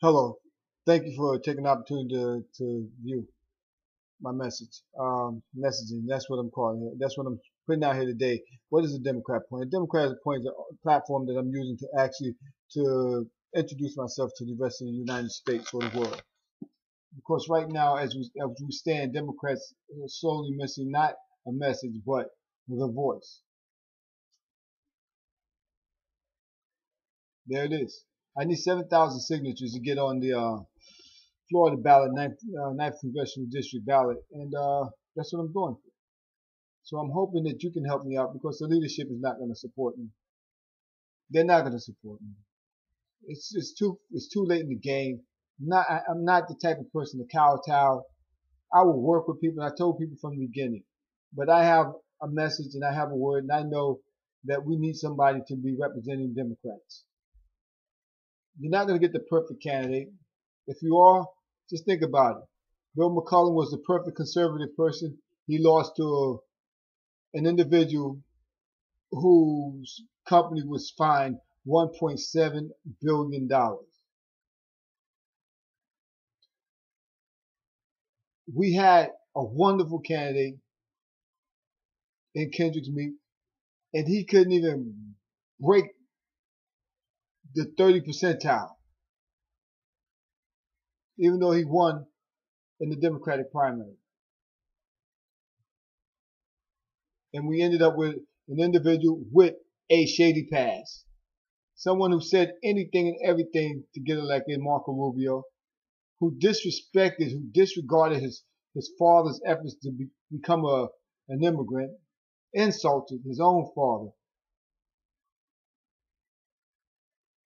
Hello. Thank you for taking the opportunity to view my message. Messaging. That's what I'm calling it. That's what I'm putting out here today. What is the Democrat point? The Democrat point is a platform that I'm using to actually to introduce myself to the rest of the United States or the world. Because right now, as we stand, Democrats are slowly missing not a message but the voice. There it is. I need 7,000 signatures to get on the Florida ballot, ninth congressional district ballot, and that's what I'm doing. So I'm hoping that you can help me out because the leadership is not going to support me. They're not going to support me. It's too late in the game. I'm not the type of person to kowtow. I will work with people. I told people from the beginning, but I have a message and I have a word, and I know that we need somebody to be representing Democrats. You're not going to get the perfect candidate. If you are, just think about it. Bill McCullough was the perfect conservative person. He lost to an individual whose company was fined $1.7 billion. We had a wonderful candidate in Kendrick Meek, and he couldn't even break the 30 percentile, even though he won in the Democratic primary. And we ended up with an individual with a shady past. Someone who said anything and everything to get elected, Marco Rubio, who disregarded his father's efforts to become an immigrant, insulted his own father,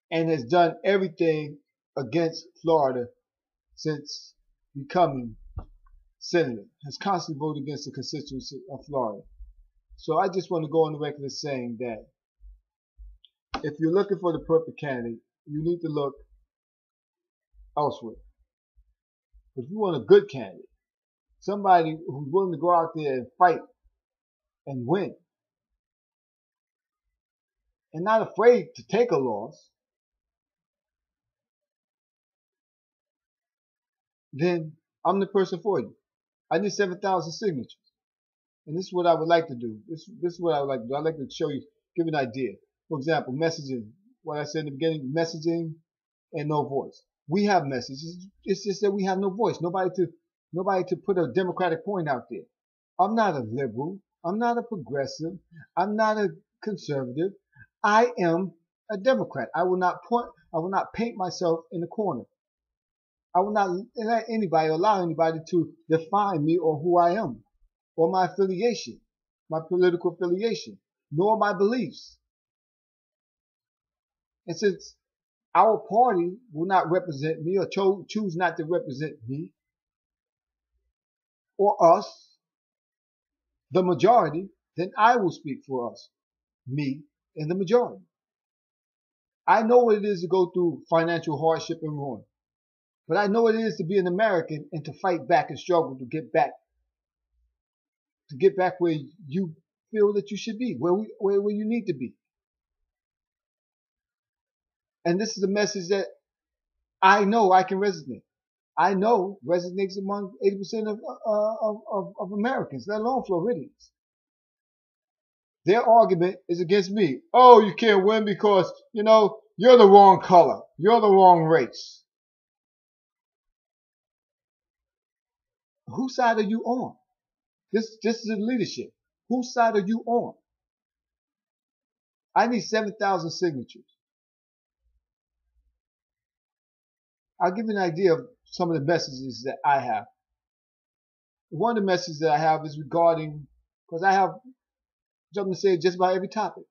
and has done everything against Florida since becoming senator, has constantly voted against the constituency of Florida. So I just want to go on the record as saying that if you're looking for the perfect candidate, you need to look elsewhere. But if you want a good candidate, somebody who's willing to go out there and fight and win, and not afraid to take a loss, then I'm the person for you. I need 7,000 signatures. And this is what I would like to do. This is what I would like to do. I'd like to show you, give an idea. For example, messaging. What I said in the beginning, messaging and no voice. We have messages. It's just that we have no voice. Nobody to put a democratic point out there. I'm not a liberal. I'm not a progressive. I'm not a conservative. I am a Democrat. I will not paint myself in a corner. I will not allow anybody to define me or who I am, or my affiliation, my political affiliation, nor my beliefs. And since our party will not represent me or choose not to represent me or us, the majority, then I will speak for us, me and the majority. I know what it is to go through financial hardship and ruin, but I know what it is to be an American and to fight back and struggle to get back where you feel that you should be, where you need to be. And this is a message that I know I can resonate. I know resonates among 80% of Americans, let alone Floridians. Their argument is against me. Oh, you can't win because, you're the wrong color. You're the wrong race. Whose side are you on? This is the leadership. Whose side are you on? I need 7,000 signatures. I'll give you an idea of some of the messages that I have. One of the messages that I have is regarding, because I have something to say just about every topic.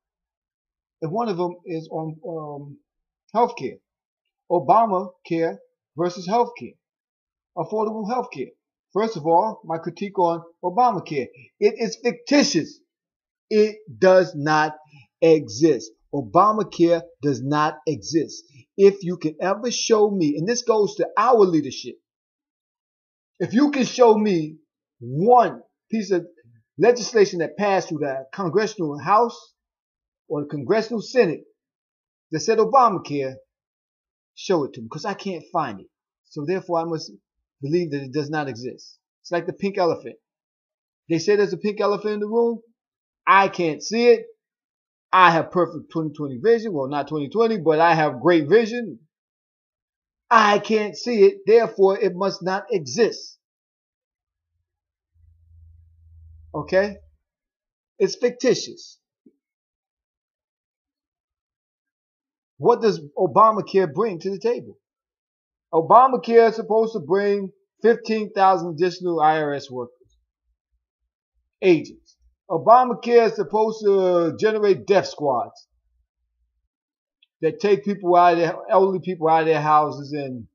And one of them is on healthcare. Obamacare versus healthcare. Affordable healthcare. First of all, my critique on Obamacare. It is fictitious. It does not exist. Obamacare does not exist. If you can ever show me, and this goes to our leadership, if you can show me one piece of legislation that passed through the Congressional House or the Congressional Senate that said Obamacare, show it to me because I can't find it. So therefore, I must believe that it does not exist. It's like the pink elephant. They say there's a pink elephant in the room. I can't see it. I have perfect 20/20 vision. Well, not 20/20, but I have great vision. I can't see it. Therefore, it must not exist. Okay? It's fictitious. What does Obamacare bring to the table? Obamacare is supposed to bring 15,000 additional IRS workers, agents. Obamacare is supposed to generate death squads that take people out of their, elderly people out of their houses and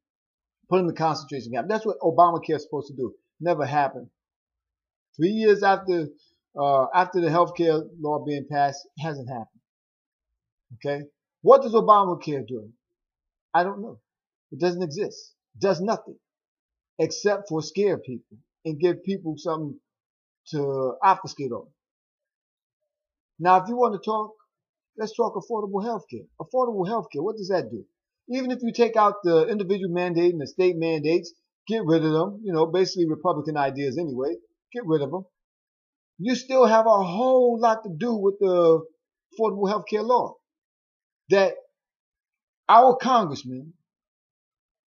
put them in concentration camp. That's what Obamacare is supposed to do. Never happened. 3 years after the healthcare law being passed, it hasn't happened. Okay? What does Obamacare do? I don't know. It doesn't exist. It does nothing except for scare people and give people something to obfuscate on. Now, if you want to talk, let's talk affordable health care. Affordable health care, what does that do? Even if you take out the individual mandate and the state mandates, get rid of them, basically Republican ideas anyway, get rid of them. You still have a whole lot to do with the affordable health care law that our congressmen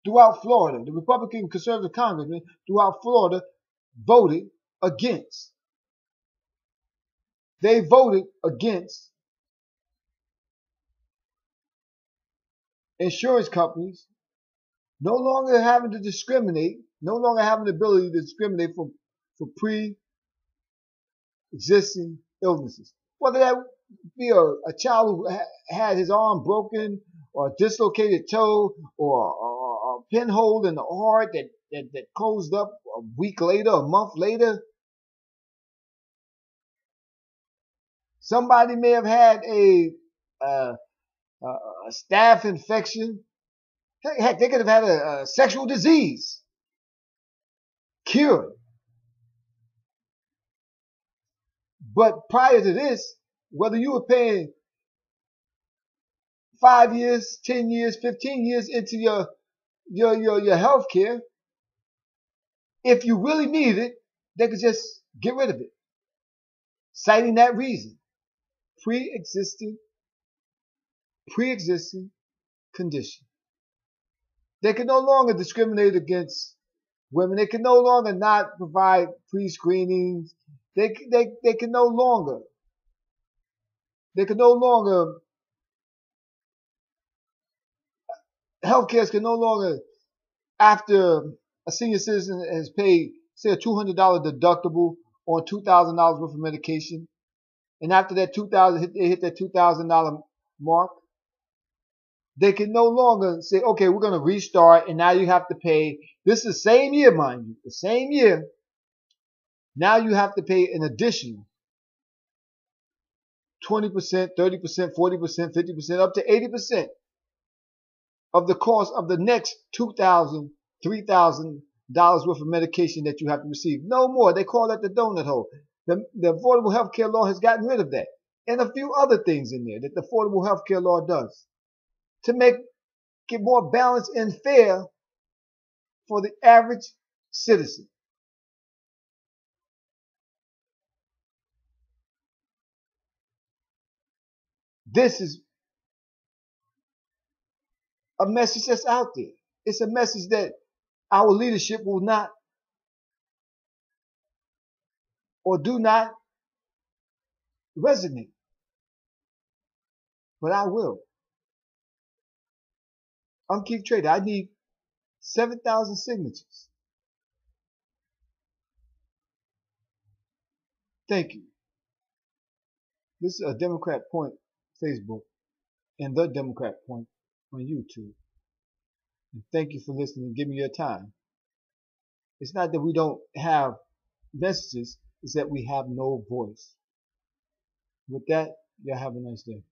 throughout Florida, the Republican conservative congressmen throughout Florida voted against. They voted against insurance companies no longer having to discriminate, no longer having the ability to discriminate for pre-existing illnesses. Whether that be a child who had his arm broken or a dislocated toe or a pinhole in the heart that closed up a week later, a month later. Somebody may have had a staph infection. Heck, they could have had a sexual disease cured. But prior to this, whether you were paying 5 years, 10 years, 15 years into your health care, if you really needed it, they could just get rid of it. Citing that reason. Pre-existing condition. They can no longer discriminate against women. They can no longer not provide pre-screenings. They can no longer. Healthcare can no longer, after a senior citizen has paid, say, a $200 deductible on $2,000 worth of medication, and after that they hit that $2,000 mark, they can no longer say, okay, we're going to restart, and now you have to pay. This is the same year, mind you, the same year. Now you have to pay an additional 20%, 30%, 40%, 50%, up to 80% of the cost of the next $2,000, $3,000 worth of medication that you have to receive. No more. They call that the donut hole. The Affordable Health Care Law has gotten rid of that. And a few other things in there that the Affordable Health Care Law does to make it more balanced and fair for the average citizen. This is a message that's out there. It's a message that our leadership will not or do not resonate. But I will. I'm Keith Trader. I need 7,000 signatures. Thank you. This is a Democrat Point Facebook and The Democrat Point on YouTube. And thank you for listening and giving me your time. It's not that we don't have messages, it's that we have no voice. With that, y'all have a nice day.